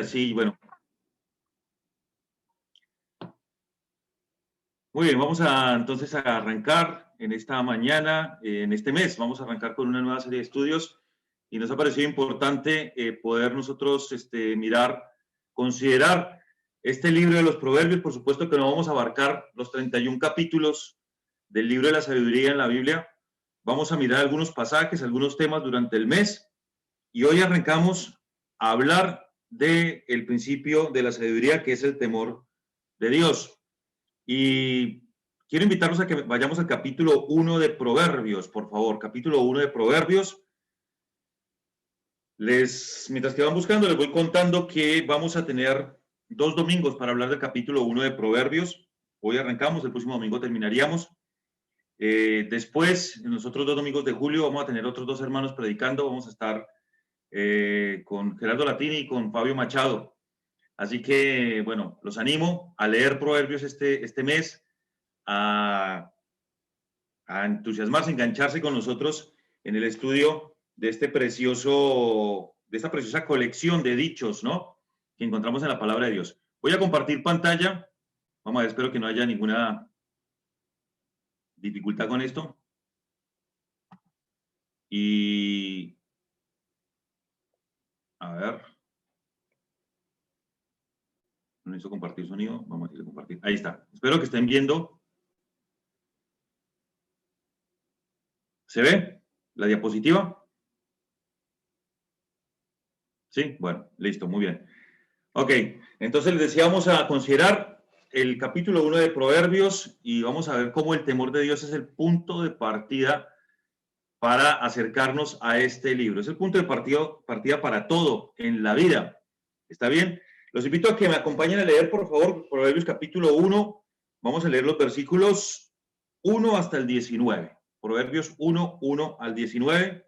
Sí, bueno, muy bien, vamos a entonces a arrancar en esta mañana, en este mes, vamos a arrancar con una nueva serie de estudios y nos ha parecido importante poder nosotros mirar, considerar este libro de los Proverbios. Por supuesto que no vamos a abarcar los 31 capítulos del libro de la sabiduría en la Biblia. Vamos a mirar algunos pasajes, algunos temas durante el mes y hoy arrancamos a hablar del principio de la sabiduría, que es el temor de Dios. Y quiero invitarlos a que vayamos al capítulo 1 de Proverbios, por favor. Capítulo 1 de Proverbios. Mientras que van buscando, les voy contando que vamos a tener 2 domingos para hablar del capítulo 1 de Proverbios. Hoy arrancamos, el próximo domingo terminaríamos. Después, en los otros 2 domingos de julio, vamos a tener otros 2 hermanos predicando. Vamos a estar con Gerardo Latini y con Fabio Machado. Así que, bueno, los animo a leer Proverbios este mes, a entusiasmarse, engancharse con nosotros en el estudio de esta preciosa colección de dichos, ¿no? Que encontramos en la palabra de Dios. Voy a compartir pantalla. Vamos a ver, espero que no haya ninguna dificultad con esto. Y a ver, no necesito compartir sonido. Vamos a compartir. Ahí está. Espero que estén viendo. ¿Se ve la diapositiva? Sí, bueno, listo, muy bien. Ok, entonces les decía, vamos a considerar el capítulo 1 de Proverbios y vamos a ver cómo el temor de Dios es el punto de partida para acercarnos a este libro. Es el punto de partida para todo en la vida. ¿Está bien? Los invito a que me acompañen a leer, por favor, Proverbios capítulo 1. Vamos a leer los versículos 1 hasta el 19. Proverbios 1, 1 al 19.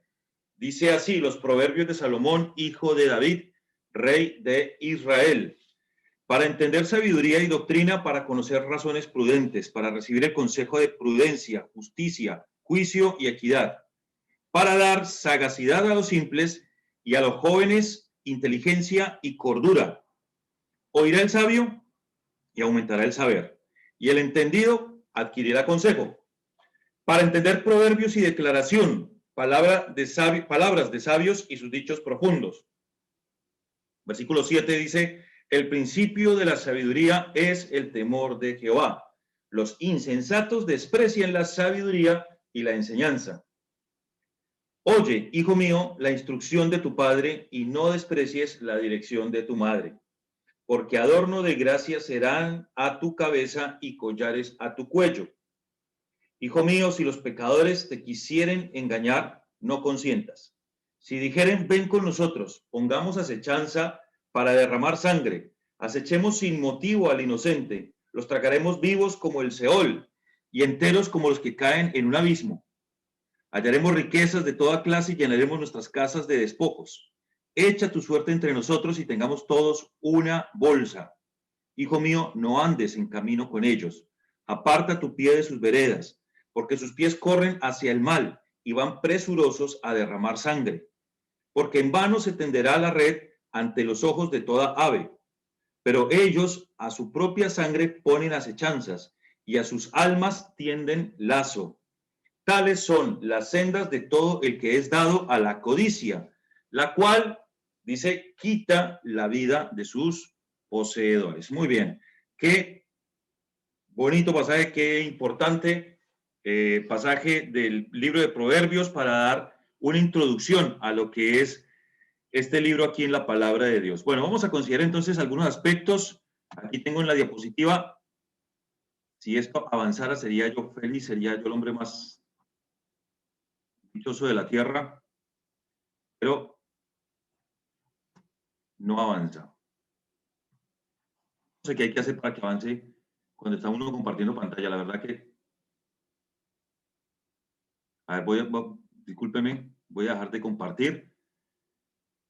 Dice así, los proverbios de Salomón, hijo de David, rey de Israel. Para entender sabiduría y doctrina, para conocer razones prudentes, para recibir el consejo de prudencia, justicia, juicio y equidad, para dar sagacidad a los simples y a los jóvenes inteligencia y cordura. Oirá el sabio y aumentará el saber, y el entendido adquirirá consejo. Para entender proverbios y declaración, palabras de sabios y sus dichos profundos. Versículo 7 dice, el principio de la sabiduría es el temor de Jehová. Los insensatos desprecian la sabiduría y la enseñanza. Oye, hijo mío, la instrucción de tu padre y no desprecies la dirección de tu madre, porque adorno de gracia serán a tu cabeza y collares a tu cuello. Hijo mío, si los pecadores te quisieren engañar, no consientas. Si dijeren, ven con nosotros, pongamos acechanza para derramar sangre, acechemos sin motivo al inocente, los tragaremos vivos como el Seol y enteros como los que caen en un abismo. Hallaremos riquezas de toda clase y llenaremos nuestras casas de despojos. Echa tu suerte entre nosotros y tengamos todos una bolsa. Hijo mío, no andes en camino con ellos. Aparta tu pie de sus veredas, porque sus pies corren hacia el mal y van presurosos a derramar sangre. Porque en vano se tenderá la red ante los ojos de toda ave. Pero ellos a su propia sangre ponen acechanzas y a sus almas tienden lazo. Tales son las sendas de todo el que es dado a la codicia, la cual, dice, quita la vida de sus poseedores. Muy bien, qué bonito pasaje, qué importante pasaje del libro de Proverbios para dar una introducción a lo que es este libro aquí en la palabra de Dios. Bueno, vamos a considerar entonces algunos aspectos. Aquí tengo en la diapositiva, si esto avanzara sería yo feliz, sería yo el hombre más dichoso de la tierra, pero no avanza. No sé qué hay que hacer para que avance cuando está uno compartiendo pantalla. La verdad que, a ver, discúlpeme, voy a dejar de compartir.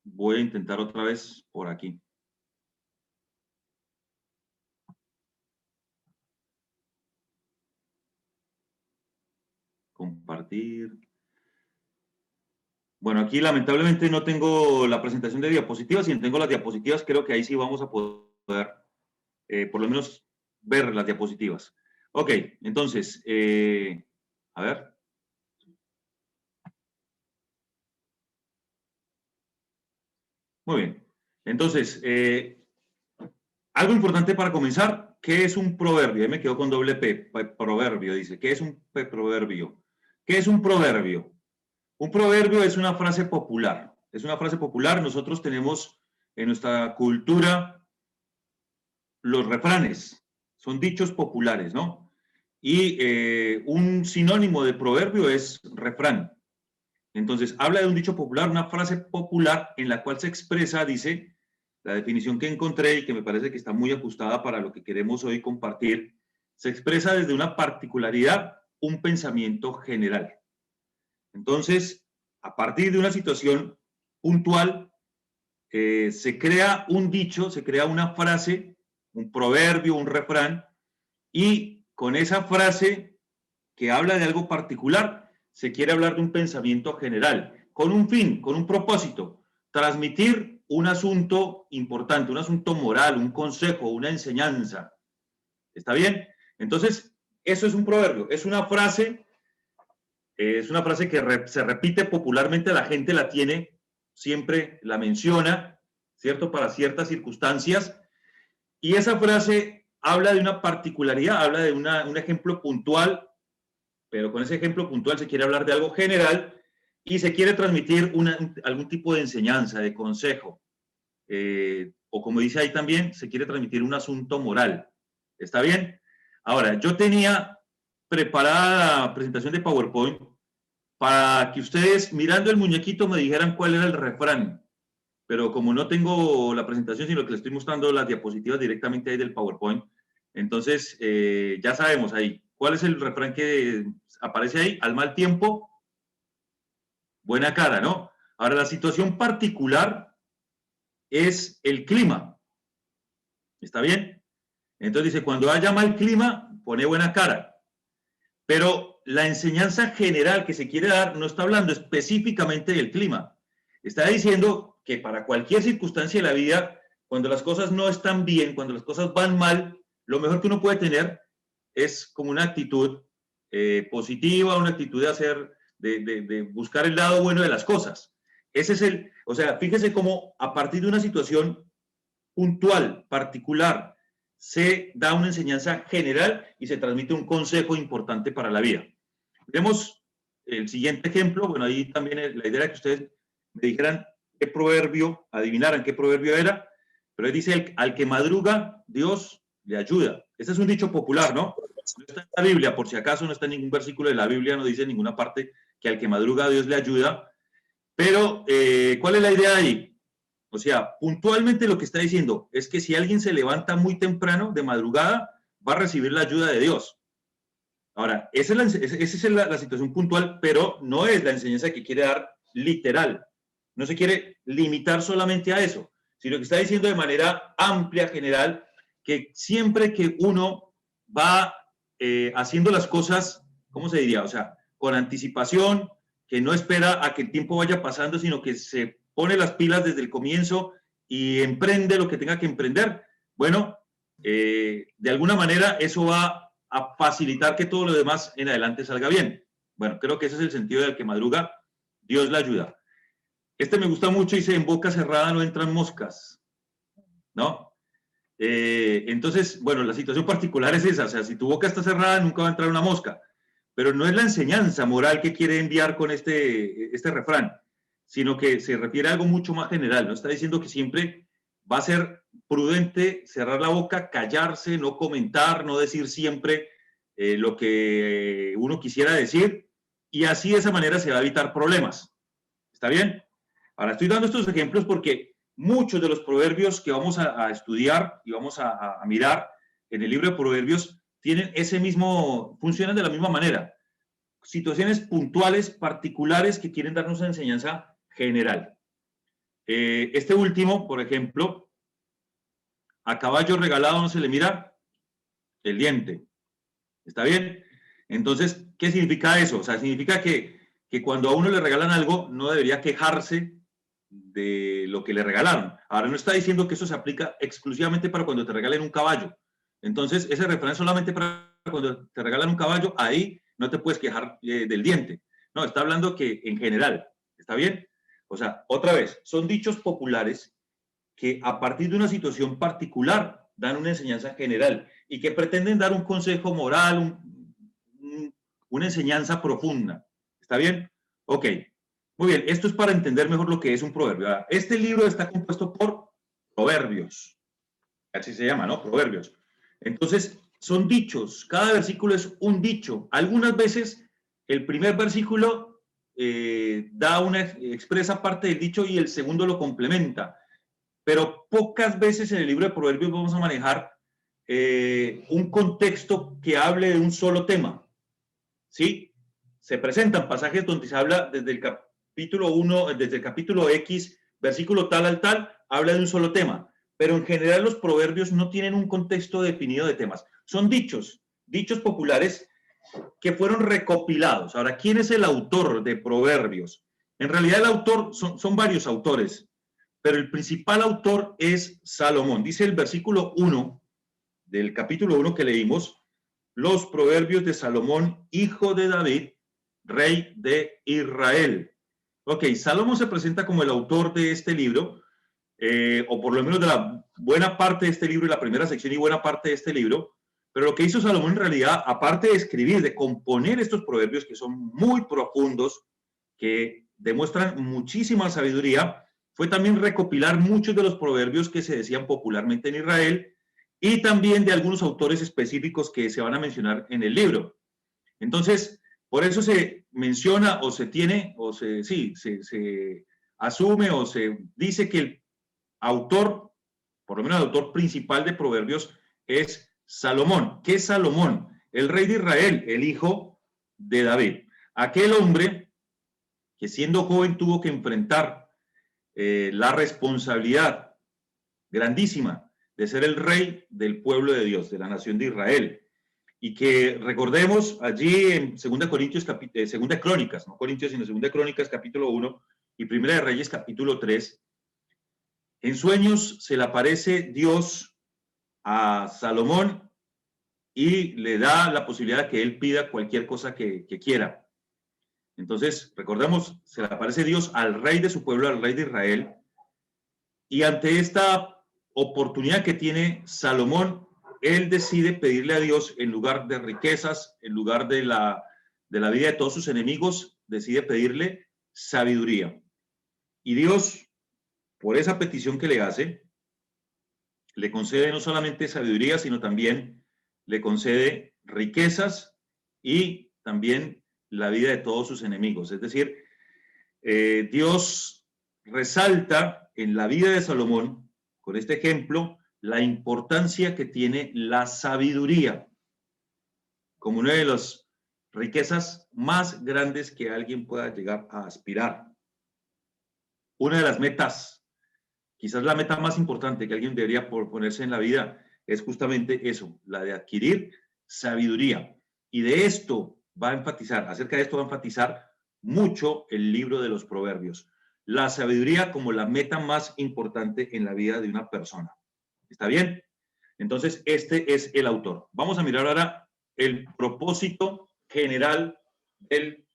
Voy a intentar otra vez por aquí. Compartir. Bueno, aquí lamentablemente no tengo la presentación de diapositivas. Si tengo las diapositivas, creo que ahí sí vamos a poder, por lo menos, ver las diapositivas. Ok, entonces, a ver. Muy bien. Entonces, algo importante para comenzar, ¿qué es un proverbio? Ahí me quedo con doble P, proverbio, dice. ¿Qué es un proverbio? ¿Qué es un proverbio? Un proverbio es una frase popular. Es una frase popular. Nosotros tenemos en nuestra cultura los refranes. Son dichos populares, ¿no? Y un sinónimo de proverbio es refrán. Entonces, habla de un dicho popular, una frase popular en la cual se expresa, dice, la definición que encontré y que me parece que está muy ajustada para lo que queremos hoy compartir, se expresa desde una particularidad, un pensamiento general. Entonces, a partir de una situación puntual, se crea un dicho, se crea una frase, un proverbio, un refrán, y con esa frase que habla de algo particular, se quiere hablar de un pensamiento general, con un fin, con un propósito, transmitir un asunto importante, un asunto moral, un consejo, una enseñanza. ¿Está bien? Entonces, eso es un proverbio, es una frase que se repite popularmente, la gente la tiene, siempre la menciona, ¿cierto? Para ciertas circunstancias, y esa frase habla de una particularidad, habla de un ejemplo puntual, pero con ese ejemplo puntual se quiere hablar de algo general y se quiere transmitir algún tipo de enseñanza, de consejo, o como dice ahí también, se quiere transmitir un asunto moral. ¿Está bien? Ahora, yo tenía preparada la presentación de PowerPoint para que ustedes, mirando el muñequito, me dijeran cuál era el refrán, pero como no tengo la presentación, sino que le estoy mostrando las diapositivas directamente ahí del PowerPoint, entonces ya sabemos ahí. ¿Cuál es el refrán que aparece ahí? Al mal tiempo, buena cara, ¿no? Ahora, la situación particular es el clima. ¿Está bien? Entonces dice, cuando haya mal clima, pone buena cara. Pero la enseñanza general que se quiere dar no está hablando específicamente del clima. Está diciendo que para cualquier circunstancia de la vida, cuando las cosas no están bien, cuando las cosas van mal, lo mejor que uno puede tener es como una actitud positiva, una actitud de hacer, de buscar el lado bueno de las cosas. Ese es o sea, fíjese cómo a partir de una situación puntual, particular, se da una enseñanza general y se transmite un consejo importante para la vida. Vemos el siguiente ejemplo. Bueno, ahí también la idea era que ustedes me dijeran qué proverbio, adivinaran qué proverbio era, pero él dice, al que madruga, Dios le ayuda. Ese es un dicho popular, ¿no? No está en la Biblia, por si acaso no está en ningún versículo de la Biblia, no dice en ninguna parte que al que madruga, Dios le ayuda. Pero, ¿cuál es la idea ahí? O sea, puntualmente lo que está diciendo es que si alguien se levanta muy temprano, de madrugada, va a recibir la ayuda de Dios. Ahora, esa es la situación puntual, pero no es la enseñanza que quiere dar literal. No se quiere limitar solamente a eso, sino que está diciendo de manera amplia, general, que siempre que uno va haciendo las cosas, ¿cómo se diría? O sea, con anticipación, que no espera a que el tiempo vaya pasando, sino que se pone las pilas desde el comienzo y emprende lo que tenga que emprender. Bueno, de alguna manera eso va a facilitar que todo lo demás en adelante salga bien. Bueno, creo que ese es el sentido del que madruga, Dios la ayuda. Este me gusta mucho, dice, en boca cerrada no entran moscas, ¿no? Entonces, bueno, la situación particular es esa, o sea, si tu boca está cerrada nunca va a entrar una mosca, pero no es la enseñanza moral que quiere enviar con este refrán, sino que se refiere a algo mucho más general, ¿no? Está diciendo que siempre va a ser prudente cerrar la boca, callarse, no comentar, no decir siempre lo que uno quisiera decir, y así de esa manera se va a evitar problemas. ¿Está bien? Ahora estoy dando estos ejemplos porque muchos de los proverbios que vamos a estudiar y vamos a mirar en el libro de Proverbios tienen ese mismo, funcionan de la misma manera. Situaciones puntuales, particulares que quieren darnos una enseñanza general. Este último, por ejemplo, a caballo regalado no se le mira el diente. ¿Está bien? Entonces, ¿qué significa eso? O sea, significa que que cuando a uno le regalan algo, no debería quejarse de lo que le regalaron. Ahora, no está diciendo que eso se aplica exclusivamente para cuando te regalen un caballo. Entonces, ese refrán solamente para cuando te regalan un caballo, ahí no te puedes quejar del diente. No, está hablando que en general, ¿está bien? O sea, otra vez, son dichos populares que a partir de una situación particular dan una enseñanza general y que pretenden dar un consejo moral, una enseñanza profunda. ¿Está bien? Ok. Muy bien, esto es para entender mejor lo que es un proverbio. Este libro está compuesto por proverbios. Así se llama, ¿no? Proverbios. Entonces, son dichos. Cada versículo es un dicho. Algunas veces el primer versículo expresa parte del dicho y el segundo lo complementa. Pero pocas veces en el libro de Proverbios vamos a manejar un contexto que hable de un solo tema. ¿Sí? Se presentan pasajes donde se habla desde el capítulo 1, desde el capítulo X, versículo tal al tal, habla de un solo tema. Pero en general los proverbios no tienen un contexto definido de temas. Son dichos populares que fueron recopilados. Ahora, ¿quién es el autor de proverbios? En realidad el autor son varios autores, pero el principal autor es Salomón. Dice el versículo 1 del capítulo 1 que leímos, los proverbios de Salomón, hijo de David, rey de Israel. Ok, Salomón se presenta como el autor de este libro, o por lo menos de la buena parte de este libro, y la primera sección y buena parte de este libro, pero lo que hizo Salomón en realidad, aparte de escribir, de componer estos proverbios que son muy profundos, que demuestran muchísima sabiduría, fue también recopilar muchos de los proverbios que se decían popularmente en Israel y también de algunos autores específicos que se van a mencionar en el libro. Entonces, por eso se menciona o se tiene, o se asume o se dice que el autor, por lo menos el autor principal de Proverbios, es Salomón. ¿Qué es Salomón? El rey de Israel, el hijo de David. Aquel hombre que siendo joven tuvo que enfrentar la responsabilidad grandísima de ser el rey del pueblo de Dios, de la nación de Israel. Y que recordemos allí en 2 Corintios, 2 Crónicas, no Corintios, sino 2 Crónicas, capítulo 1 y Primera de Reyes, capítulo 3, en sueños se le aparece Dios a Salomón y le da la posibilidad de que él pida cualquier cosa que quiera. Entonces, recordemos, se le aparece Dios al rey de su pueblo, al rey de Israel, y ante esta oportunidad que tiene Salomón, él decide pedirle a Dios, en lugar de riquezas, en lugar de la vida de todos sus enemigos, decide pedirle sabiduría. Y Dios, por esa petición que le hace, le concede no solamente sabiduría, sino también le concede riquezas y también la vida de todos sus enemigos. Es decir, Dios resalta en la vida de Salomón, con este ejemplo, la importancia que tiene la sabiduría como una de las riquezas más grandes que alguien pueda llegar a aspirar. Una de las metas, quizás la meta más importante que alguien debería ponerse en la vida, es justamente eso, la de adquirir sabiduría. Y de esto va a enfatizar, acerca de esto va a enfatizar mucho el libro de los Proverbios. La sabiduría como la meta más importante en la vida de una persona. ¿Está bien? Entonces, este es el autor. Vamos a mirar ahora el propósito general del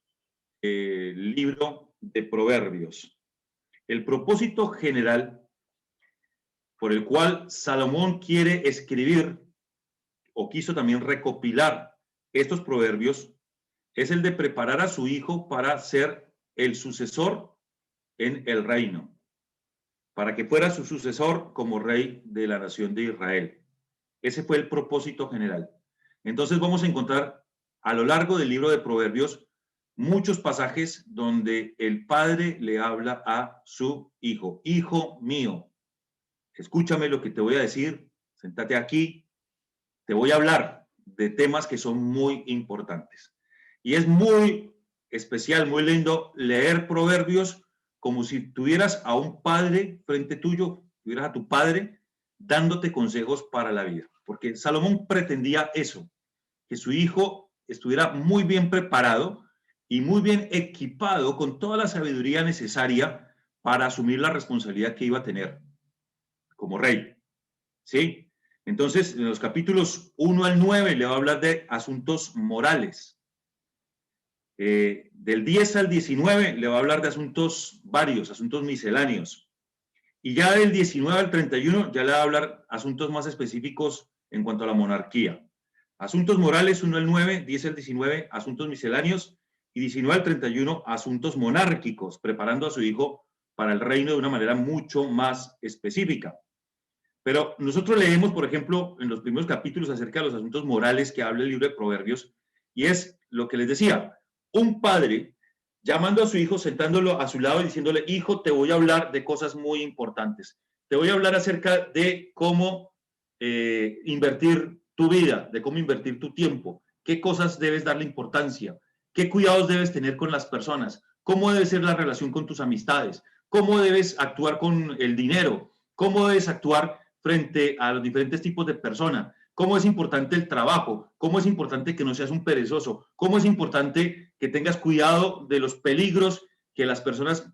libro de Proverbios. El propósito general por el cual Salomón quiere escribir o quiso también recopilar estos proverbios es el de preparar a su hijo para ser el sucesor en el reino, para que fuera su sucesor como rey de la nación de Israel. Ese fue el propósito general. Entonces vamos a encontrar a lo largo del libro de Proverbios muchos pasajes donde el padre le habla a su hijo. Hijo mío, escúchame lo que te voy a decir, sentate aquí, te voy a hablar de temas que son muy importantes. Y es muy especial, muy lindo leer Proverbios como si tuvieras a un padre frente tuyo, tuvieras a tu padre dándote consejos para la vida. Porque Salomón pretendía eso, que su hijo estuviera muy bien preparado y muy bien equipado con toda la sabiduría necesaria para asumir la responsabilidad que iba a tener como rey. ¿Sí? Entonces, en los capítulos 1 al 9 le va a hablar de asuntos morales. Del 10 al 19 le va a hablar de asuntos varios, asuntos misceláneos. Y ya del 19 al 31 ya le va a hablar asuntos más específicos en cuanto a la monarquía. Asuntos morales 1 al 9, 10 al 19, asuntos misceláneos, y 19 al 31, asuntos monárquicos, preparando a su hijo para el reino de una manera mucho más específica. Pero nosotros leemos, por ejemplo, en los primeros capítulos acerca de los asuntos morales que habla el libro de Proverbios, y es lo que les decía, un padre llamando a su hijo, sentándolo a su lado y diciéndole, hijo, te voy a hablar de cosas muy importantes. Te voy a hablar acerca de cómo invertir tu vida, de cómo invertir tu tiempo, qué cosas debes darle importancia, qué cuidados debes tener con las personas, cómo debe ser la relación con tus amistades, cómo debes actuar con el dinero, cómo debes actuar frente a los diferentes tipos de personas, cómo es importante el trabajo, cómo es importante que no seas un perezoso, cómo es importante que tengas cuidado de los peligros que las personas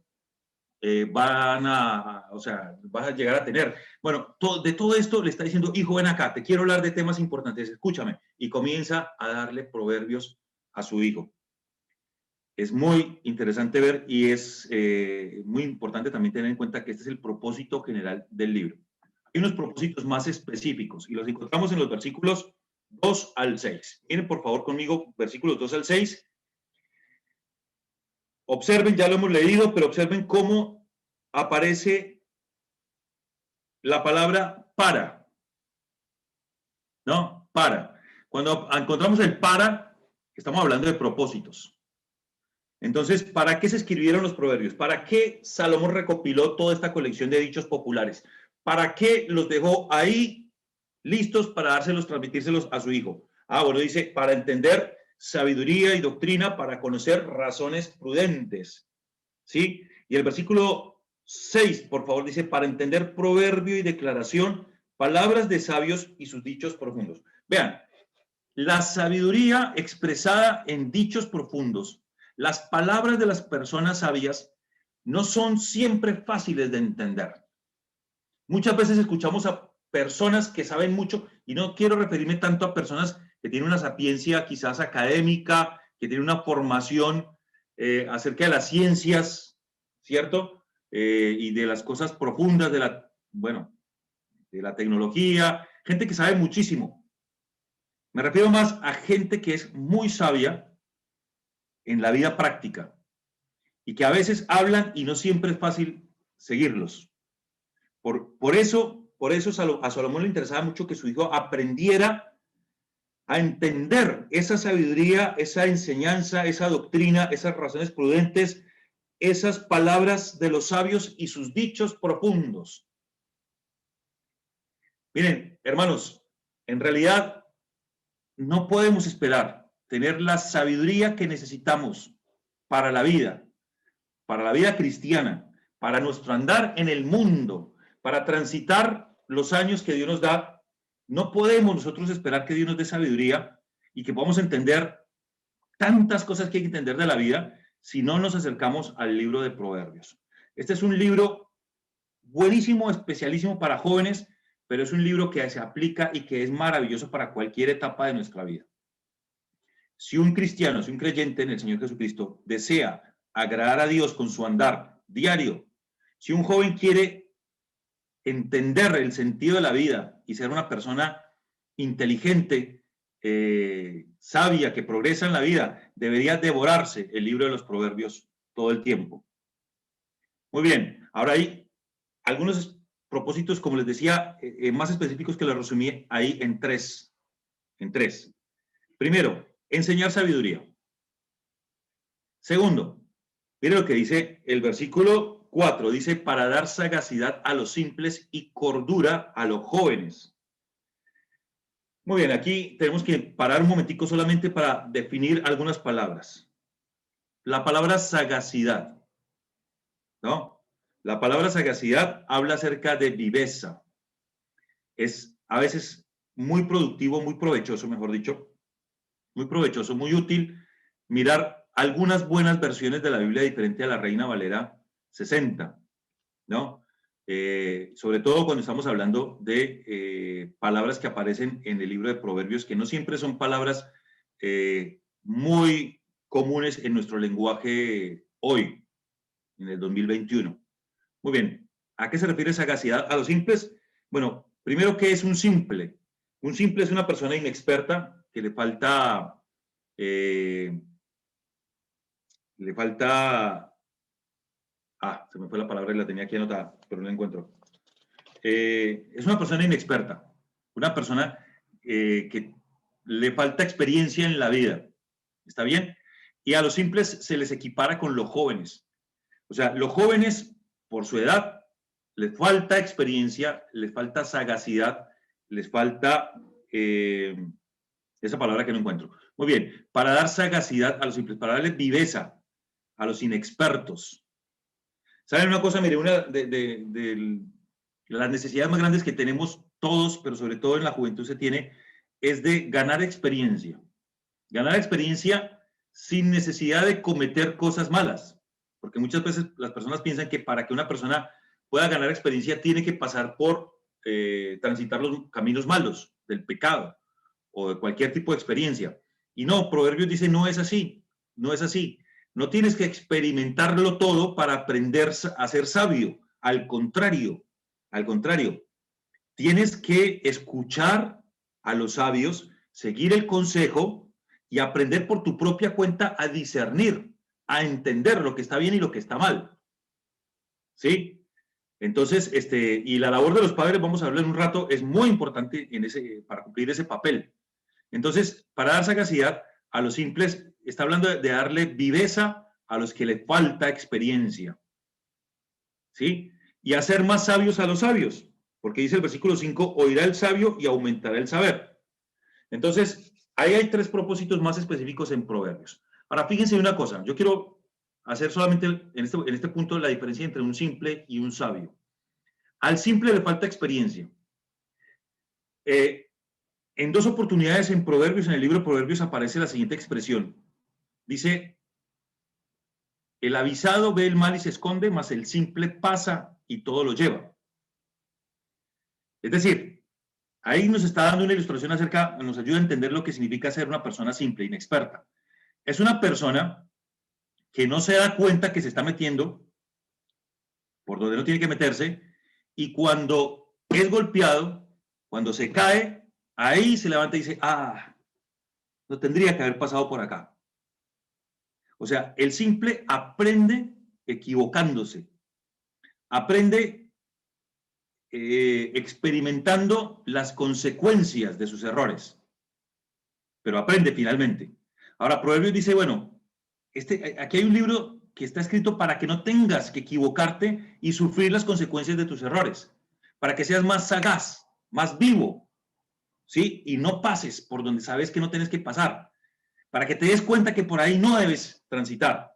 vas a llegar a tener. Bueno, de todo esto le está diciendo, hijo, ven acá, te quiero hablar de temas importantes, escúchame. Y comienza a darle proverbios a su hijo. Es muy interesante ver y es muy importante también tener en cuenta que este es el propósito general del libro. Hay unos propósitos más específicos y los encontramos en los versículos 2 al 6. Miren por favor conmigo, versículos 2 al 6. Observen, ya lo hemos leído, pero observen cómo aparece la palabra para. ¿No? Para. Cuando encontramos el para, estamos hablando de propósitos. Entonces, ¿para qué se escribieron los proverbios? ¿Para qué Salomón recopiló toda esta colección de dichos populares? ¿Para qué los dejó ahí listos para dárselos, transmitírselos a su hijo? Bueno, dice, para entender sabiduría y doctrina, para conocer razones prudentes. ¿Sí? Y el versículo 6, por favor, dice, para entender proverbio y declaración, palabras de sabios y sus dichos profundos. Vean, la sabiduría expresada en dichos profundos, las palabras de las personas sabias no son siempre fáciles de entender. Muchas veces escuchamos a personas que saben mucho, y no quiero referirme tanto a personas que tienen una sapiencia quizás académica, que tienen una formación acerca de las ciencias, ¿cierto? Y de las cosas profundas de la tecnología, gente que sabe muchísimo. Me refiero más a gente que es muy sabia en la vida práctica y que a veces hablan y no siempre es fácil seguirlos. Por eso a Salomón le interesaba mucho que su hijo aprendiera a entender esa sabiduría, esa enseñanza, esa doctrina, esas razones prudentes, esas palabras de los sabios y sus dichos profundos. Miren, hermanos, en realidad no podemos esperar tener la sabiduría que necesitamos para la vida cristiana, para nuestro andar en el mundo, para transitar los años que Dios nos da. No podemos nosotros esperar que Dios nos dé sabiduría y que podamos entender tantas cosas que hay que entender de la vida si no nos acercamos al libro de Proverbios. Este es un libro buenísimo, especialísimo para jóvenes, pero es un libro que se aplica y que es maravilloso para cualquier etapa de nuestra vida. Si un cristiano, si un creyente en el Señor Jesucristo desea agradar a Dios con su andar diario, si un joven quiere entender el sentido de la vida y ser una persona inteligente, sabia, que progresa en la vida, debería devorarse el libro de los Proverbios todo el tiempo. Muy bien, ahora hay algunos propósitos, como les decía, más específicos que los resumí ahí en tres. Primero, enseñar sabiduría. Segundo, mire lo que dice el versículo 4, dice, para dar sagacidad a los simples y cordura a los jóvenes. Muy bien, aquí tenemos que parar un momentico solamente para definir algunas palabras. La palabra sagacidad, ¿no? La palabra sagacidad habla acerca de viveza. Es a veces muy productivo, muy provechoso, mejor dicho, muy provechoso, muy útil mirar algunas buenas versiones de la Biblia diferente a la Reina Valera 60, ¿no? Sobre todo cuando estamos hablando de palabras que aparecen en el libro de Proverbios, que no siempre son palabras muy comunes en nuestro lenguaje hoy, en el 2021. Muy bien, ¿a qué se refiere sagacidad? A los simples. Bueno, primero, ¿qué es un simple? Un simple es una persona inexperta que le falta, se me fue la palabra y la tenía aquí anotada, pero no la encuentro. Es una persona inexperta, una persona que le falta experiencia en la vida, ¿está bien? Y a los simples se les equipara con los jóvenes. O sea, los jóvenes, por su edad, les falta experiencia, les falta sagacidad, les falta esa palabra que no encuentro. Muy bien, para dar sagacidad a los simples, para darles viveza a los inexpertos. ¿Saben una cosa? Mire, una de las necesidades más grandes que tenemos todos, pero sobre todo en la juventud se tiene, es de ganar experiencia. Ganar experiencia sin necesidad de cometer cosas malas. Porque muchas veces las personas piensan que para que una persona pueda ganar experiencia tiene que pasar por transitar los caminos malos del pecado o de cualquier tipo de experiencia. Y no, Proverbios dice, no es así, no es así. No tienes que experimentarlo todo para aprender a ser sabio. Al contrario, tienes que escuchar a los sabios, seguir el consejo y aprender por tu propia cuenta a discernir, a entender lo que está bien y lo que está mal. ¿Sí? Entonces, y la labor de los padres, vamos a hablar un rato, es muy importante para cumplir ese papel. Entonces, para dar sagacidad a los simples, está hablando de darle viveza a los que le falta experiencia. ¿Sí? Y hacer más sabios a los sabios, porque dice el versículo 5, oirá el sabio y aumentará el saber. Entonces, ahí hay 3 propósitos más específicos en Proverbios. Ahora, fíjense una cosa, yo quiero hacer solamente en este punto la diferencia entre un simple y un sabio. Al simple le falta experiencia. En 2 oportunidades en Proverbios, en el libro de Proverbios, aparece la siguiente expresión. Dice, el avisado ve el mal y se esconde, mas el simple pasa y todo lo lleva. Es decir, ahí nos está dando una ilustración nos ayuda a entender lo que significa ser una persona simple, inexperta. Es una persona que no se da cuenta que se está metiendo por donde no tiene que meterse, y cuando es golpeado, cuando se cae, ahí se levanta y dice, no tendría que haber pasado por acá. O sea, el simple aprende equivocándose, aprende experimentando las consecuencias de sus errores, pero aprende finalmente. Ahora, Proverbios dice, bueno, aquí hay un libro que está escrito para que no tengas que equivocarte y sufrir las consecuencias de tus errores, para que seas más sagaz, más vivo, ¿sí? Y no pases por donde sabes que no tienes que pasar, para que te des cuenta que por ahí no debes transitar.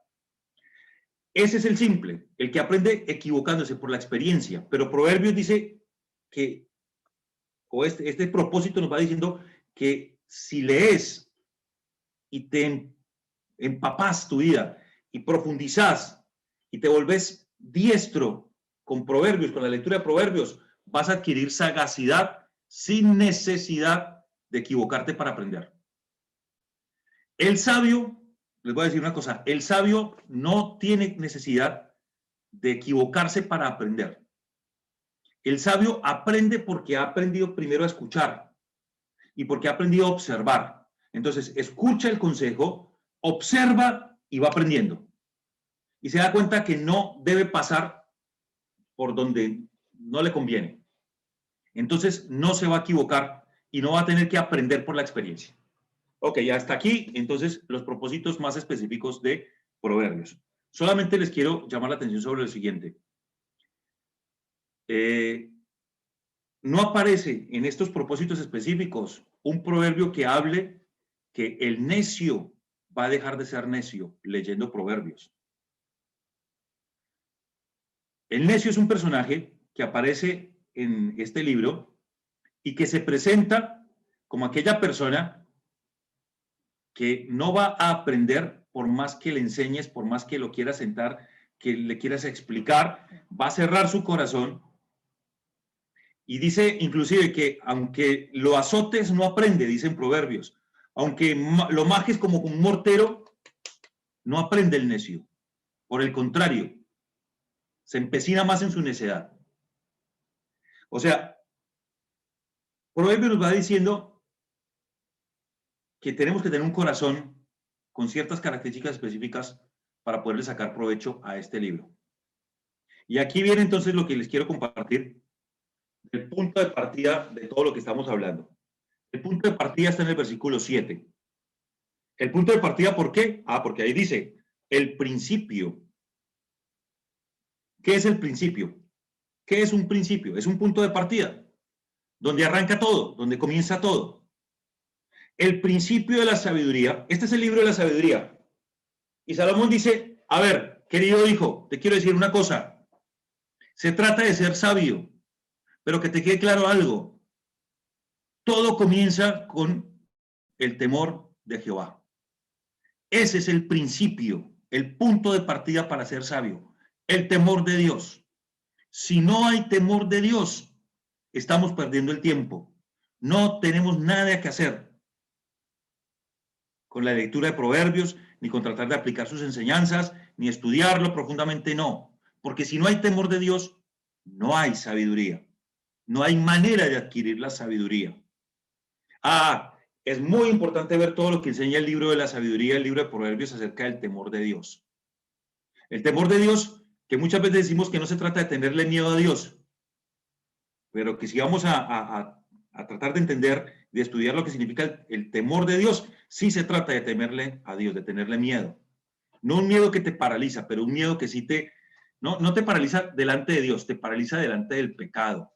Ese es el simple, el que aprende equivocándose por la experiencia, pero Proverbios dice que, o este propósito nos va diciendo que si lees y te empapas tu vida y profundizas y te volves diestro con Proverbios, con la lectura de Proverbios, vas a adquirir sagacidad sin necesidad de equivocarte para aprender. El sabio, les voy a decir una cosa, el sabio no tiene necesidad de equivocarse para aprender. El sabio aprende porque ha aprendido primero a escuchar y porque ha aprendido a observar. Entonces, escucha el consejo, observa y va aprendiendo. Y se da cuenta que no debe pasar por donde no le conviene. Entonces, no se va a equivocar y no va a tener que aprender por la experiencia. Ok, hasta aquí, entonces, los propósitos más específicos de Proverbios. Solamente les quiero llamar la atención sobre lo siguiente. No aparece en estos propósitos específicos un proverbio que hable que el necio va a dejar de ser necio leyendo Proverbios. El necio es un personaje que aparece en este libro y que se presenta como aquella persona que no va a aprender por más que le enseñes, por más que lo quieras sentar, que le quieras explicar, va a cerrar su corazón. Y dice inclusive que aunque lo azotes, no aprende, dicen Proverbios. Aunque lo majes como un mortero, no aprende el necio. Por el contrario, se empecina más en su necedad. O sea, Proverbios nos va diciendo que tenemos que tener un corazón con ciertas características específicas para poderle sacar provecho a este libro. Y aquí viene entonces lo que les quiero compartir, el punto de partida de todo lo que estamos hablando. El punto de partida está en el versículo 7. El punto de partida, ¿por qué? Porque ahí dice, el principio. ¿Qué es el principio? ¿Qué es un principio? Es un punto de partida, donde arranca todo, donde comienza todo. El principio de la sabiduría, este es el libro de la sabiduría. Y Salomón dice, a ver, querido hijo, te quiero decir una cosa. Se trata de ser sabio, pero que te quede claro algo. Todo comienza con el temor de Jehová. Ese es el principio, el punto de partida para ser sabio, el temor de Dios. Si no hay temor de Dios, estamos perdiendo el tiempo. No tenemos nada que hacer con la lectura de Proverbios, ni con tratar de aplicar sus enseñanzas, ni estudiarlo profundamente, no. Porque si no hay temor de Dios, no hay sabiduría. No hay manera de adquirir la sabiduría. Es muy importante ver todo lo que enseña el libro de la sabiduría, el libro de Proverbios acerca del temor de Dios. El temor de Dios, que muchas veces decimos que no se trata de tenerle miedo a Dios, pero que si vamos a tratar de entender, de estudiar lo que significa el temor de Dios, sí se trata de temerle a Dios, de tenerle miedo. No un miedo que te paraliza, pero un miedo que sí no te paraliza delante de Dios, te paraliza delante del pecado.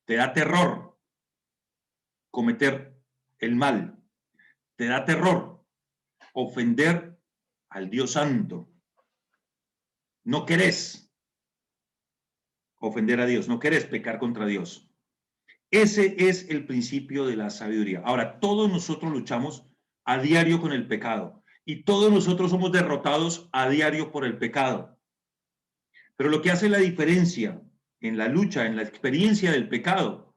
Te da terror cometer el mal. Te da terror ofender al Dios Santo. No querés ofender a Dios, no querés pecar contra Dios. Ese es el principio de la sabiduría. Ahora, todos nosotros luchamos a diario con el pecado y todos nosotros somos derrotados a diario por el pecado. Pero lo que hace la diferencia en la lucha, en la experiencia del pecado,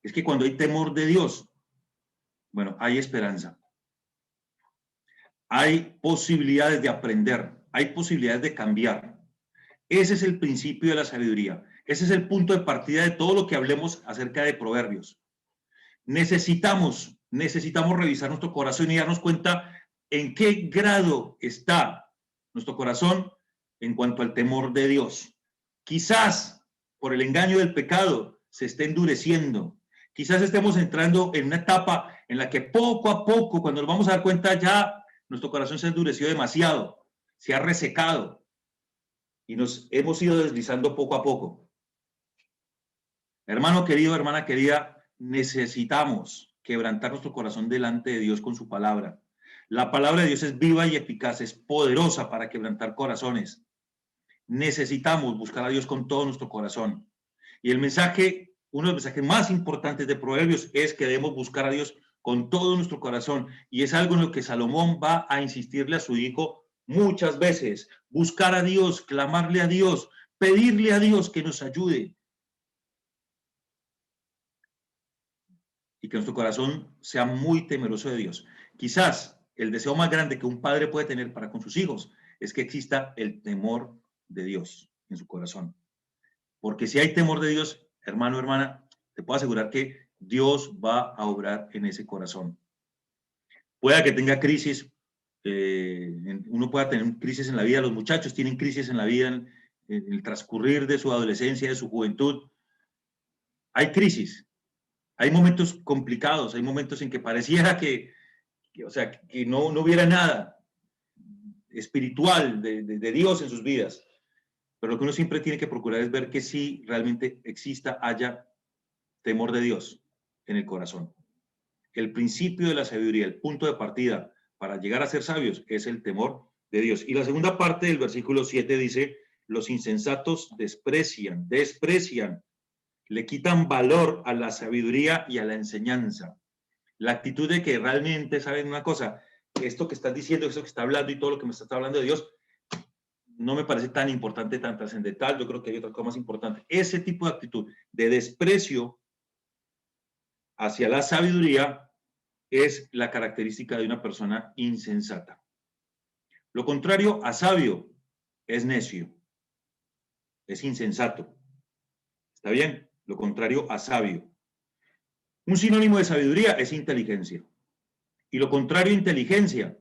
es que cuando hay temor de Dios, bueno, hay esperanza. Hay posibilidades de aprender, hay posibilidades de cambiar. Ese es el principio de la sabiduría. Ese es el punto de partida de todo lo que hablemos acerca de Proverbios. Necesitamos revisar nuestro corazón y darnos cuenta en qué grado está nuestro corazón en cuanto al temor de Dios. Quizás por el engaño del pecado se esté endureciendo. Quizás estemos entrando en una etapa en la que poco a poco, cuando nos vamos a dar cuenta, ya nuestro corazón se ha endurecido demasiado, se ha resecado y nos hemos ido deslizando poco a poco. Hermano querido, hermana querida, necesitamos quebrantar nuestro corazón delante de Dios con su palabra. La palabra de Dios es viva y eficaz, es poderosa para quebrantar corazones. Necesitamos buscar a Dios con todo nuestro corazón. Y el mensaje, uno de los mensajes más importantes de Proverbios es que debemos buscar a Dios con todo nuestro corazón. Y es algo en lo que Salomón va a insistirle a su hijo muchas veces. Buscar a Dios, clamarle a Dios, pedirle a Dios que nos ayude. Y que nuestro corazón sea muy temeroso de Dios. Quizás el deseo más grande que un padre puede tener para con sus hijos es que exista el temor de Dios en su corazón. Porque si hay temor de Dios, hermano, hermana, te puedo asegurar que Dios va a obrar en ese corazón. Pueda que tenga crisis, uno pueda tener crisis en la vida, los muchachos tienen crisis en la vida, en el transcurrir de su adolescencia, de su juventud. Hay crisis. Hay momentos complicados, hay momentos en que pareciera que no hubiera nada espiritual de Dios en sus vidas. Pero lo que uno siempre tiene que procurar es ver que sí realmente haya temor de Dios en el corazón. El principio de la sabiduría, el punto de partida para llegar a ser sabios es el temor de Dios. Y la segunda parte del versículo 7 dice, los insensatos desprecian, le quitan valor a la sabiduría y a la enseñanza. La actitud de que realmente saben una cosa, esto que estás diciendo, esto que está hablando y todo lo que me está hablando de Dios, no me parece tan importante, tan trascendental. Yo creo que hay otra cosa más importante. Ese tipo de actitud de desprecio hacia la sabiduría es la característica de una persona insensata. Lo contrario a sabio es necio, es insensato. ¿Está bien? Lo contrario a sabio. Un sinónimo de sabiduría es inteligencia. Y lo contrario a inteligencia,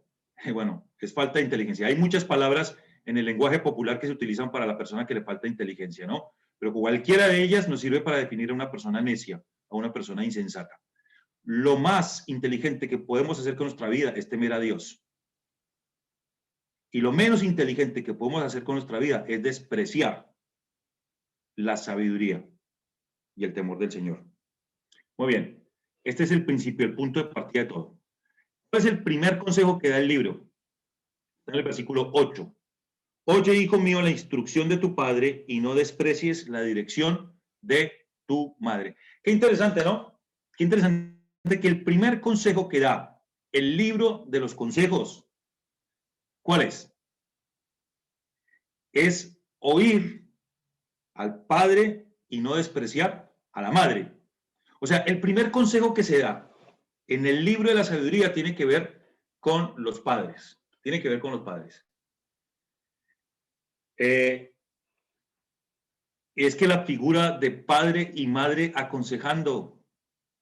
bueno, es falta de inteligencia. Hay muchas palabras en el lenguaje popular que se utilizan para la persona que le falta inteligencia, ¿no? Pero cualquiera de ellas nos sirve para definir a una persona necia, a una persona insensata. Lo más inteligente que podemos hacer con nuestra vida es temer a Dios. Y lo menos inteligente que podemos hacer con nuestra vida es despreciar la sabiduría y el temor del Señor. Muy bien, este es el principio, el punto de partida de todo. ¿Cuál es el primer consejo que da el libro? Está en el versículo 8. Oye, hijo mío, la instrucción de tu padre y no desprecies la dirección de tu madre. Qué interesante, ¿no? Qué interesante que el primer consejo que da el libro de los consejos, ¿cuál es? Es oír al padre y no despreciar a la madre. O sea, el primer consejo que se da en el libro de la sabiduría tiene que ver con los padres. Tiene que ver con los padres. Es que la figura de padre y madre aconsejando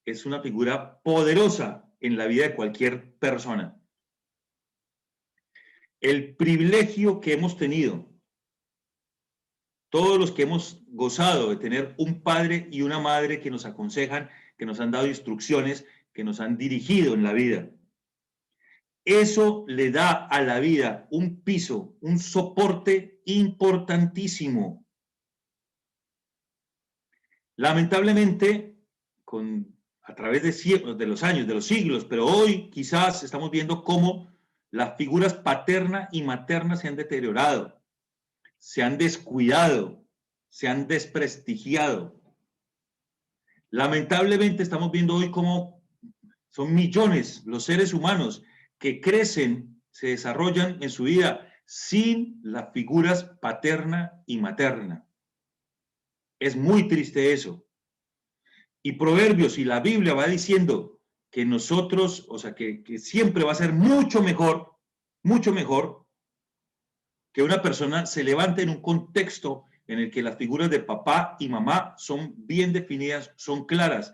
es una figura poderosa en la vida de cualquier persona. El privilegio que hemos tenido, todos los que hemos gozado de tener un padre y una madre que nos aconsejan, que nos han dado instrucciones, que nos han dirigido en la vida. Eso le da a la vida un piso, un soporte importantísimo. Lamentablemente, a través de los años, de los siglos, pero hoy quizás estamos viendo cómo las figuras paterna y materna se han deteriorado, se han descuidado, se han desprestigiado. Lamentablemente estamos viendo hoy cómo son millones los seres humanos que crecen, se desarrollan en su vida sin las figuras paterna y materna. Es muy triste eso. Y Proverbios y la Biblia va diciendo que nosotros, o sea, que siempre va a ser mucho mejor que una persona se levante en un contexto en el que las figuras de papá y mamá son bien definidas, son claras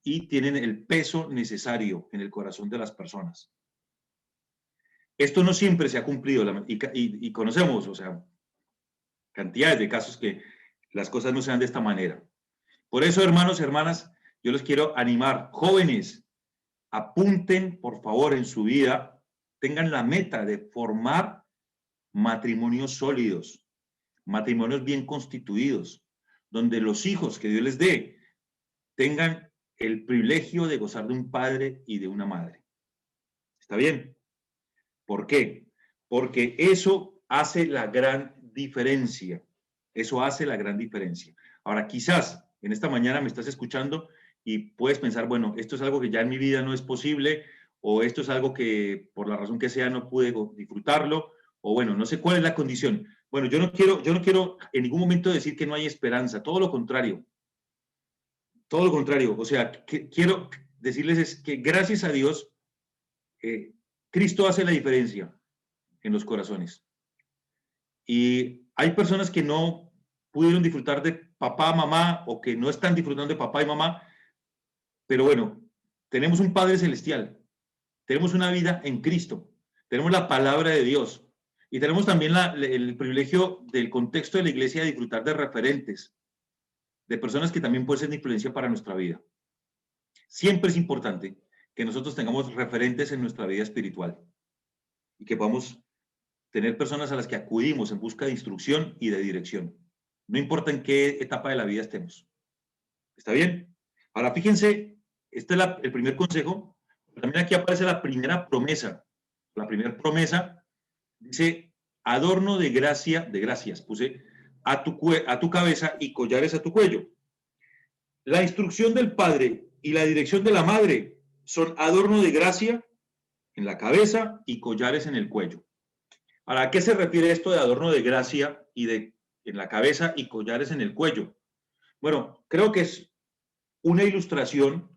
y tienen el peso necesario en el corazón de las personas. Esto no siempre se ha cumplido y conocemos, o sea, cantidades de casos que las cosas no se dan de esta manera. Por eso, hermanos y hermanas, yo les quiero animar, jóvenes, apunten, por favor, en su vida, tengan la meta de formar matrimonios sólidos, matrimonios bien constituidos, donde los hijos que Dios les dé tengan el privilegio de gozar de un padre y de una madre. ¿Está bien? ¿Por qué? Porque eso hace la gran diferencia. Eso hace la gran diferencia. Ahora, quizás en esta mañana me estás escuchando y puedes pensar, bueno, esto es algo que ya en mi vida no es posible, o esto es algo que por la razón que sea no pude disfrutarlo, o bueno, no sé cuál es la condición. Bueno, yo no quiero en ningún momento decir que no hay esperanza, todo lo contrario. Todo lo contrario, o sea, quiero decirles es que gracias a Dios, Cristo hace la diferencia en los corazones. Y hay personas que no pudieron disfrutar de papá, mamá, o que no están disfrutando de papá y mamá, pero bueno, tenemos un Padre Celestial, tenemos una vida en Cristo, tenemos la palabra de Dios y tenemos también el privilegio del contexto de la iglesia de disfrutar de referentes, de personas que también pueden ser de influencia para nuestra vida. Siempre es importante que nosotros tengamos referentes en nuestra vida espiritual y que podamos tener personas a las que acudimos en busca de instrucción y de dirección. No importa en qué etapa de la vida estemos. ¿Está bien? Ahora, fíjense, este es el primer consejo. También aquí aparece la primera promesa. La primera promesa dice, adorno de gracias, puse a tu cabeza y collares a tu cuello. La instrucción del padre y la dirección de la madre son adorno de gracia en la cabeza y collares en el cuello. Ahora, ¿a qué se refiere esto de adorno de gracia y en la cabeza y collares en el cuello? Bueno, creo que es una ilustración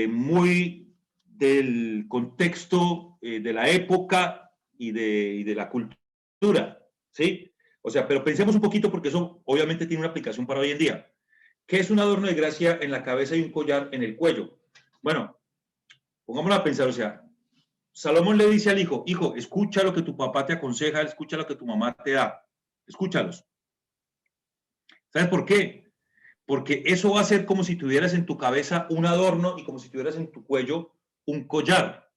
muy del contexto de la época y de la cultura, ¿sí? O sea, pero pensemos un poquito porque eso obviamente tiene una aplicación para hoy en día. ¿Qué es un adorno de gracia en la cabeza y un collar en el cuello? Bueno, pongámonos a pensar, o sea, Salomón le dice al hijo, hijo, escucha lo que tu papá te aconseja, escucha lo que tu mamá te da, escúchalos. ¿Sabes por qué? Porque eso va a ser como si tuvieras en tu cabeza un adorno y como si tuvieras en tu cuello un collar.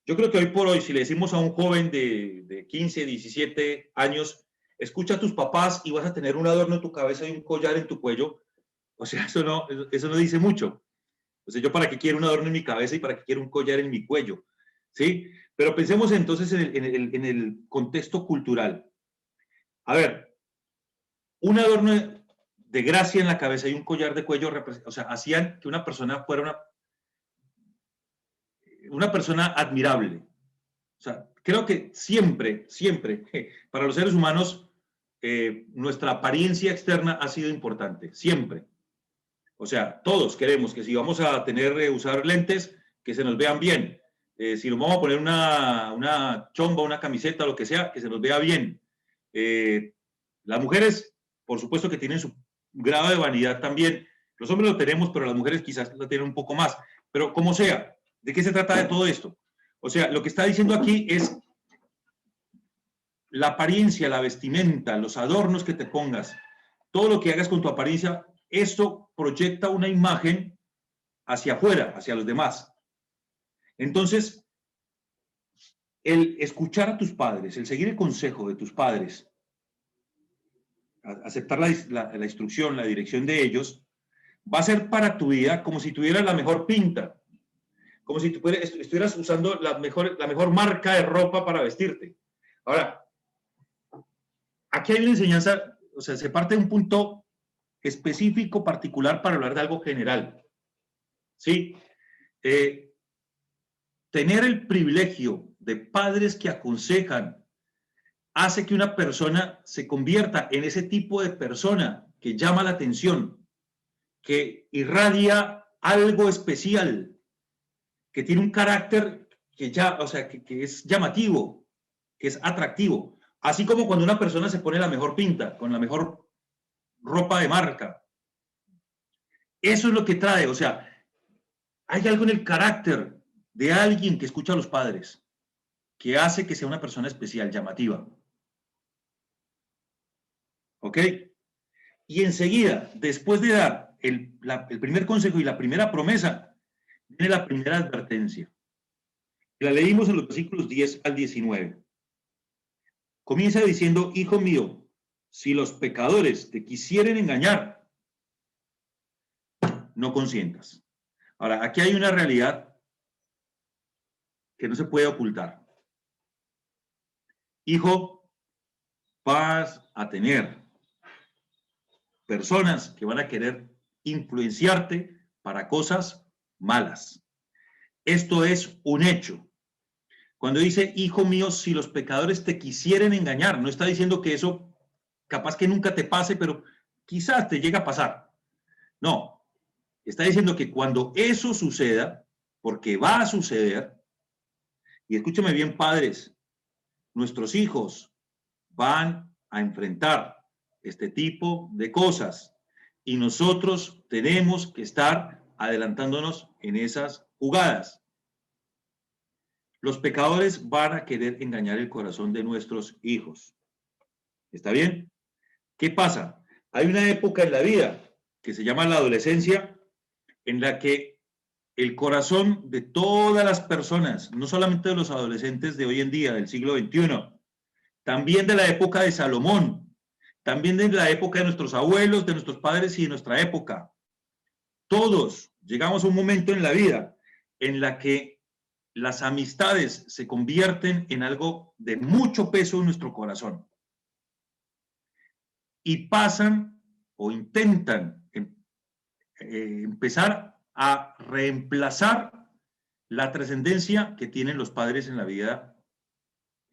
Yo creo que hoy por hoy, si le decimos a un joven de 15, 17 años, escucha a tus papás y vas a tener un adorno en tu cabeza y un collar en tu cuello, o sea, eso no dice mucho. O sea, yo para qué quiero un adorno en mi cabeza y para qué quiero un collar en mi cuello, ¿sí? Pero pensemos entonces en el contexto cultural. A ver, un adorno de gracia en la cabeza y un collar de cuello, o sea, hacían que una persona fuera una persona admirable. O sea, creo que siempre, siempre, para los seres humanos, nuestra apariencia externa ha sido importante, siempre. O sea, todos queremos que si vamos a usar lentes, que se nos vean bien. Si nos vamos a poner una chomba, una camiseta, lo que sea, que se nos vea bien. Las mujeres, por supuesto que tienen su grado de vanidad también. Los hombres lo tenemos, pero las mujeres quizás lo tienen un poco más. Pero como sea, ¿de qué se trata de todo esto? O sea, lo que está diciendo aquí es la apariencia, la vestimenta, los adornos que te pongas, todo lo que hagas con tu apariencia, esto proyecta una imagen hacia afuera, hacia los demás. Entonces, el escuchar a tus padres, el seguir el consejo de tus padres, aceptar la instrucción, la dirección de ellos, va a ser para tu vida como si tuvieras la mejor pinta, como si estuvieras usando la mejor marca de ropa para vestirte. Ahora, aquí hay una enseñanza, o sea, se parte de un punto específico, particular, para hablar de algo general. ¿Sí? Tener el privilegio de padres que aconsejan hace que una persona se convierta en ese tipo de persona que llama la atención, que irradia algo especial, que tiene un carácter o sea, que es llamativo, que es atractivo. Así como cuando una persona se pone la mejor pinta, con la mejor ropa de marca. Eso es lo que trae, o sea, hay algo en el carácter de alguien que escucha a los padres que hace que sea una persona especial, llamativa. ¿Ok? Y enseguida, después de dar el primer consejo y la primera promesa, viene la primera advertencia. La leímos en los versículos 10 al 19. Comienza diciendo, hijo mío, si los pecadores te quisieren engañar, no consientas. Ahora, aquí hay una realidad que no se puede ocultar. Hijo, vas a tener personas que van a querer influenciarte para cosas malas. Esto es un hecho. Cuando dice, hijo mío, si los pecadores te quisieren engañar, no está diciendo que eso capaz que nunca te pase, pero quizás te llegue a pasar. No, está diciendo que cuando eso suceda, porque va a suceder, y escúchame bien, padres, nuestros hijos van a enfrentar este tipo de cosas y nosotros tenemos que estar adelantándonos en esas jugadas. Los pecadores van a querer engañar el corazón de nuestros hijos. ¿Está bien? ¿Qué pasa? Hay una época en la vida que se llama la adolescencia en la que el corazón de todas las personas, no solamente de los adolescentes de hoy en día, del siglo XXI, también de la época de Salomón, también de la época de nuestros abuelos, de nuestros padres y de nuestra época. Todos llegamos a un momento en la vida en la que las amistades se convierten en algo de mucho peso en nuestro corazón. Y pasan o intentan empezar a reemplazar la trascendencia que tienen los padres en la vida,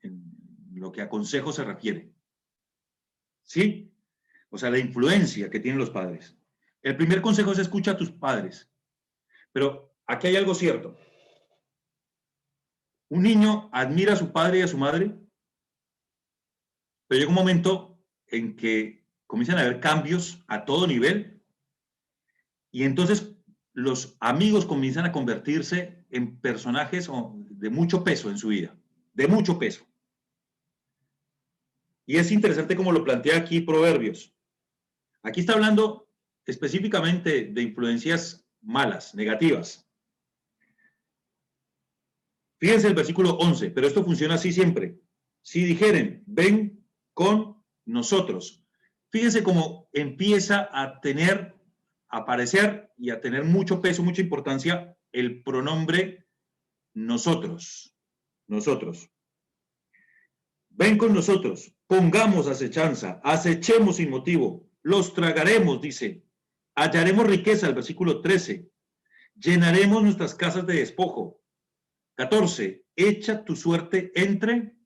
en lo que a consejo se refiere. ¿Sí? O sea, la influencia que tienen los padres. El primer consejo es escucha a tus padres. Pero aquí hay algo cierto. Un niño admira a su padre y a su madre, pero llega un momento en que comienzan a haber cambios a todo nivel y entonces los amigos comienzan a convertirse en personajes de mucho peso en su vida, de mucho peso. Y es interesante como lo plantea aquí Proverbios. Aquí está hablando específicamente de influencias malas, negativas. Fíjense el versículo 11, pero esto funciona así siempre. Si dijeren, ven con nosotros. Fíjense cómo empieza a tener, a aparecer y a tener mucho peso, mucha importancia el pronombre nosotros. Nosotros. Ven con nosotros, pongamos acechanza, acechemos sin motivo, los tragaremos, dice. Hallaremos riqueza, el versículo 13. Llenaremos nuestras casas de despojo. 14. Echa tu suerte entre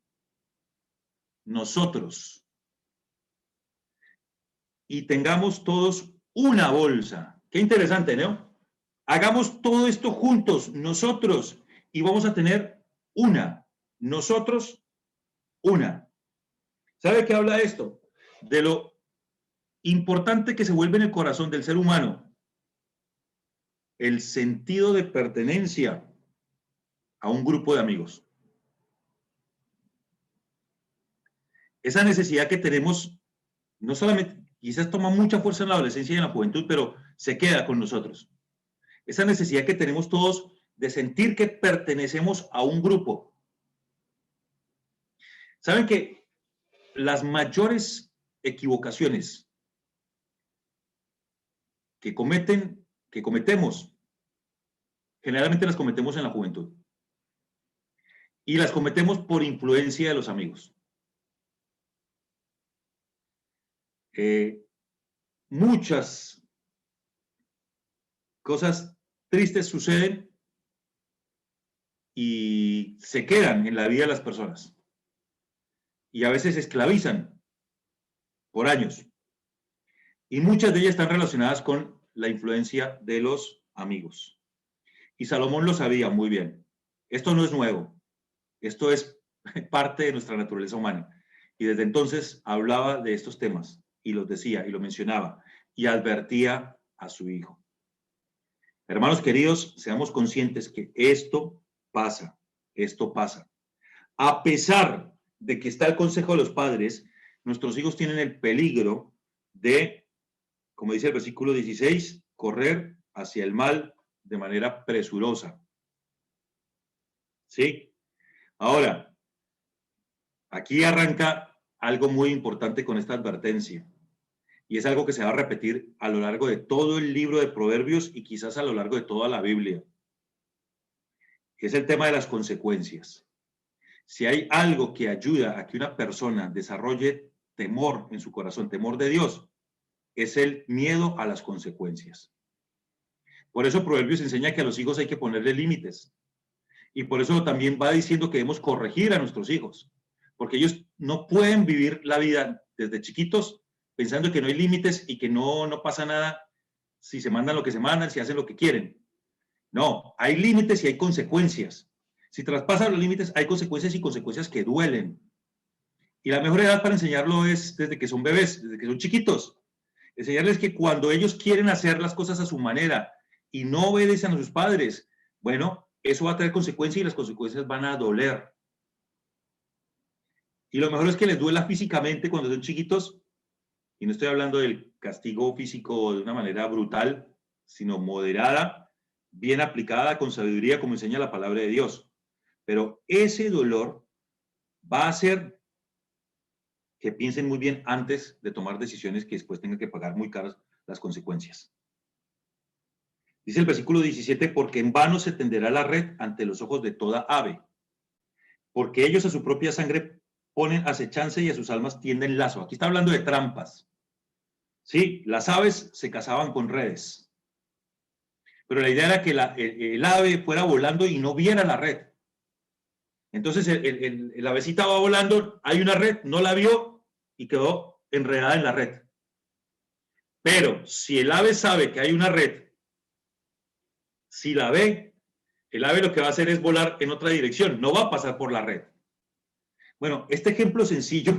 nosotros. Y tengamos todos una bolsa. Qué interesante, ¿no? Hagamos todo esto juntos, nosotros, y vamos a tener una. Nosotros, una. ¿Sabe qué habla esto? De lo importante que se vuelve en el corazón del ser humano el sentido de pertenencia a un grupo de amigos. Esa necesidad que tenemos, no solamente, quizás toma mucha fuerza en la adolescencia y en la juventud, pero se queda con nosotros. Esa necesidad que tenemos todos de sentir que pertenecemos a un grupo. ¿Saben que las mayores equivocaciones que cometemos, generalmente las cometemos en la juventud? Y las cometemos por influencia de los amigos. Muchas cosas tristes suceden y se quedan en la vida de las personas. Y a veces se esclavizan por años. Y muchas de ellas están relacionadas con la influencia de los amigos. Y Salomón lo sabía muy bien. Esto no es nuevo. Esto es parte de nuestra naturaleza humana. Y desde entonces hablaba de estos temas y los decía y lo mencionaba y advertía a su hijo. Hermanos queridos, seamos conscientes que esto pasa, esto pasa. A pesar de que está el consejo de los padres, nuestros hijos tienen el peligro de, como dice el versículo 16, correr hacia el mal de manera presurosa. ¿Sí? Ahora, aquí arranca algo muy importante con esta advertencia. Y es algo que se va a repetir a lo largo de todo el libro de Proverbios y quizás a lo largo de toda la Biblia. Es el tema de las consecuencias. Si hay algo que ayuda a que una persona desarrolle temor en su corazón, temor de Dios, es el miedo a las consecuencias. Por eso Proverbios enseña que a los hijos hay que ponerle límites. Y por eso también va diciendo que debemos corregir a nuestros hijos, porque ellos no pueden vivir la vida desde chiquitos pensando que no hay límites y que no pasa nada si se mandan lo que se mandan, si hacen lo que quieren. No, hay límites y hay consecuencias. Si traspasan los límites, hay consecuencias y consecuencias que duelen. Y la mejor edad para enseñarlo es desde que son bebés, desde que son chiquitos. Enseñarles que cuando ellos quieren hacer las cosas a su manera y no obedecen a sus padres, bueno, eso va a traer consecuencias y las consecuencias van a doler. Y lo mejor es que les duela físicamente cuando son chiquitos. Y no estoy hablando del castigo físico de una manera brutal, sino moderada, bien aplicada, con sabiduría, como enseña la palabra de Dios. Pero ese dolor va a hacer que piensen muy bien antes de tomar decisiones que después tengan que pagar muy caras las consecuencias. Dice el versículo 17, porque en vano se tenderá la red ante los ojos de toda ave, porque ellos a su propia sangre ponen acechanza y a sus almas tienden lazo. Aquí está hablando de trampas. Sí, las aves se cazaban con redes. pero la idea era que el ave fuera volando y no viera la red. Entonces el avecita va volando, hay una red, no la vio y quedó enredada en la red. Pero si el ave sabe que hay una red, si la ve, el ave lo que va a hacer es volar en otra dirección, no va a pasar por la red. Bueno, este ejemplo sencillo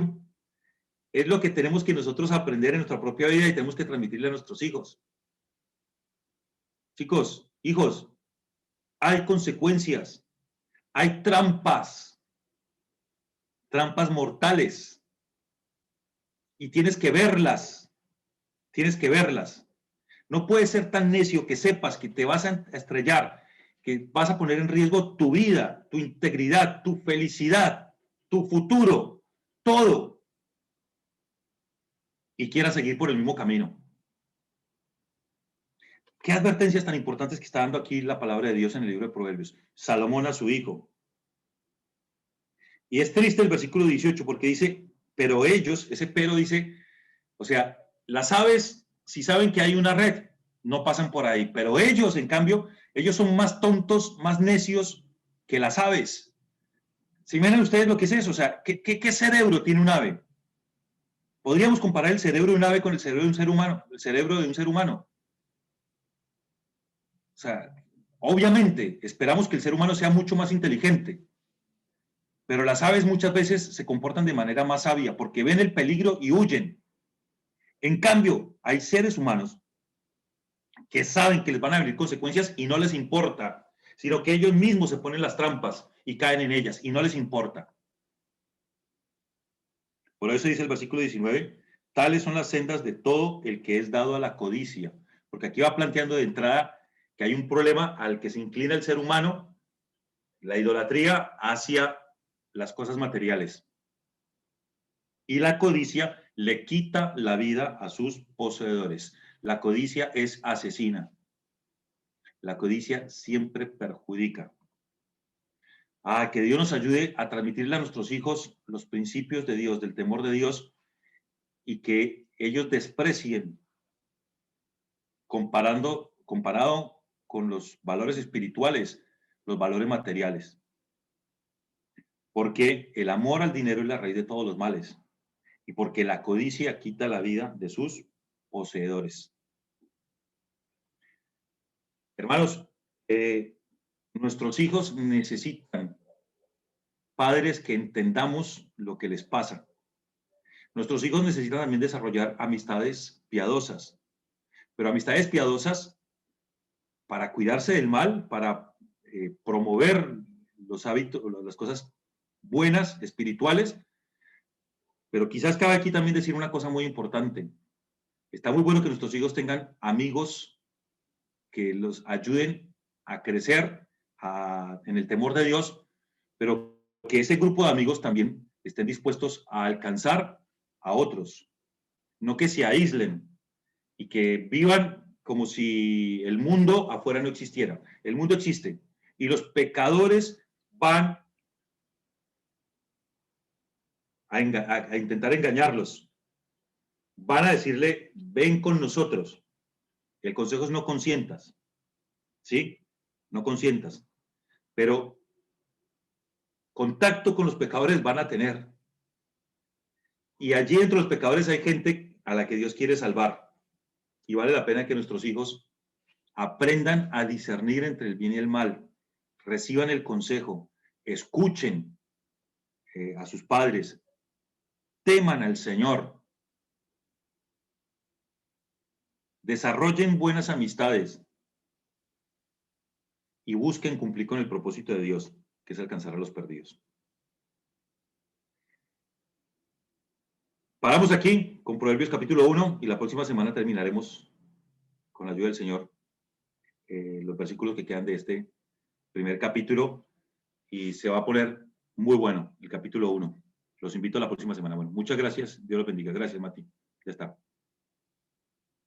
es lo que tenemos que nosotros aprender en nuestra propia vida y tenemos que transmitirle a nuestros hijos. Chicos, hijos, hay consecuencias, hay trampas mortales y tienes que verlas, tienes que verlas. No puedes ser tan necio que sepas que te vas a estrellar, que vas a poner en riesgo tu vida, tu integridad, tu felicidad, tu futuro, todo, y quieras seguir por el mismo camino. ¿Qué advertencias tan importantes que está dando aquí la palabra de Dios en el libro de Proverbios? Salomón a su hijo. Y es triste el versículo 18 porque dice, pero ellos, ese pero dice, o sea, las aves, si saben que hay una red, no pasan por ahí, pero ellos, en cambio, ellos son más tontos, más necios que las aves. ¿Se imaginan ustedes lo que es eso? O sea, ¿qué cerebro tiene un ave? Podríamos comparar el cerebro de un ave con el cerebro de un ser humano, el cerebro de un ser humano. O sea, obviamente, esperamos que el ser humano sea mucho más inteligente, pero las aves muchas veces se comportan de manera más sabia porque ven el peligro y huyen. En cambio, hay seres humanos que saben que les van a venir consecuencias y no les importa, sino que ellos mismos se ponen las trampas y caen en ellas y no les importa. Por eso dice el versículo 19, tales son las sendas de todo el que es dado a la codicia, porque aquí va planteando de entrada que hay un problema al que se inclina el ser humano, la idolatría hacia las cosas materiales. Y la codicia le quita la vida a sus poseedores. La codicia es asesina. La codicia siempre perjudica. Que Dios nos ayude a transmitirle a nuestros hijos los principios de Dios, del temor de Dios, y que ellos desprecien comparado con los valores espirituales, los valores materiales. Porque el amor al dinero es la raíz de todos los males y porque la codicia quita la vida de sus poseedores. Hermanos, nuestros hijos necesitan padres que entendamos lo que les pasa. Nuestros hijos necesitan también desarrollar amistades piadosas, pero amistades piadosas para cuidarse del mal, para promover los hábitos, las cosas buenas, espirituales, pero quizás cabe aquí también decir una cosa muy importante. Está muy bueno que nuestros hijos tengan amigos que los ayuden a crecer en el temor de Dios, pero que ese grupo de amigos también estén dispuestos a alcanzar a otros, no que se aíslen y que vivan como si el mundo afuera no existiera. El mundo existe y los pecadores van a intentar engañarlos. Van a decirle, ven con nosotros. El consejo es no consientas, ¿sí? No consientas. Pero contacto con los pecadores van a tener. Y allí entre los pecadores hay gente a la que Dios quiere salvar. Y vale la pena que nuestros hijos aprendan a discernir entre el bien y el mal, reciban el consejo, escuchen a sus padres, teman al Señor, desarrollen buenas amistades y busquen cumplir con el propósito de Dios, que es alcanzar a los perdidos. Paramos aquí con Proverbios capítulo 1 y la próxima semana terminaremos con la ayuda del Señor los versículos que quedan de este primer capítulo y se va a poner muy bueno el capítulo 1. Los invito a la próxima semana. Bueno, muchas gracias. Dios los bendiga. Gracias, Mati. Ya está.